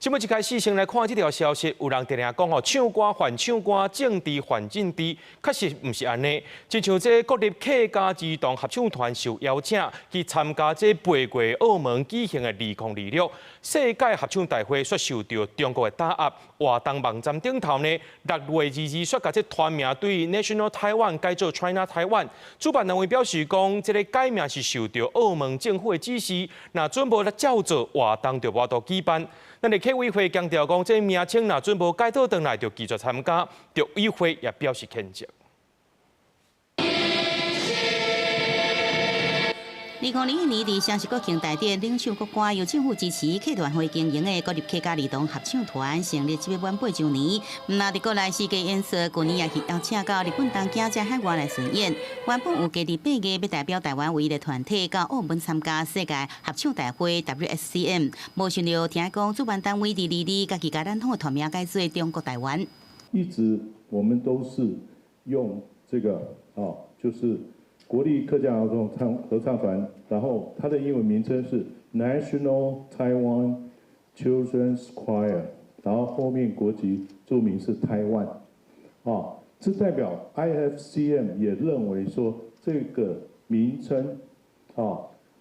新聞一開始先來看這條消息，有人定定講唱歌換唱歌，政治換政治，確實唔是安尼。就像這國立客家兒童合唱團受邀請去參加這八月澳門舉行的2026世界合唱大會，卻受到中國的打壓。活動網站頂頭呢，6月22說把這團名對 National Taiwan 改做 China Taiwan。主辦單位表示講，這個改名是受到澳門政府的指示，那準備照做活動就無度舉辦。咱的客委會強調講，這名稱若準備改倒轉來，就繼續參加。陸委會也表示譴責。2021年伫雙十國慶大典領袖國歌，由政府支持客團會經營的國立客家兒童合唱團成立7月滿8周年。那佇國內世界演說，去年也去邀請到日本東京、海外來巡演。原本有家己8月要代表台灣唯一的團體到澳門參加世界合唱大會 WSCM， 無想到聽講主辦單位伫22家己甲咱統的團名改做中國台灣。一直我們都是用這個就是國立客家兒童合唱團，然後它的英文名稱是 National Taiwan Children's Choir， 然後後面國籍注明是台灣，這代表 IFCM 也認為說這個名稱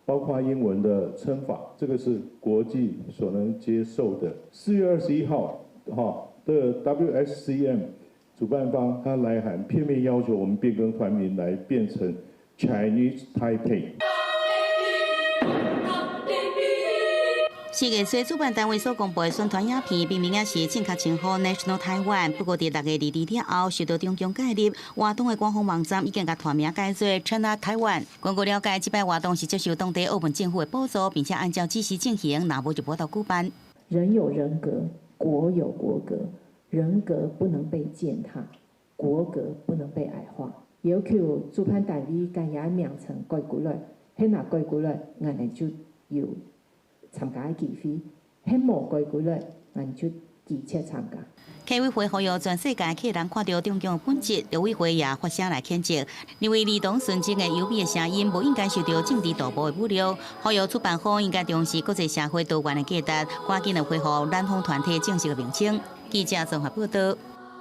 包括英文的稱法，這個是國際所能接受的。4月21號的 WSCM 主辦方他來函片面要求我們變更團名來變成 Chinese Taipei。4月初，主辦單位所公布的宣傳影片，明明也是正確稱呼 National Taiwan， 不過在6月22日後，受到中共介入，活動的官方網站已經把團名改做 China Taiwan。根據了解，這擺活動是接受當地澳門政府的補助，並且按照指示進行，若無就無法舉辦。人有人格，國有國格，人格不能被踐踏，國格不能被矮化。要求主辦單位將伊名稱改過來，迄若改過來，我哋就要參加的機會；迄無改過來，我哋就拒絕參加。客委會呼籲全世界客人看到中共的本質，陸委會也發聲來譴責，認為兒童純真的優美的聲音，不應該受到政治賭博的侮辱。呼籲主辦方應該重視國際社會多元的價值，趕緊來恢復咱方團體正式的名稱。記者綜合報道。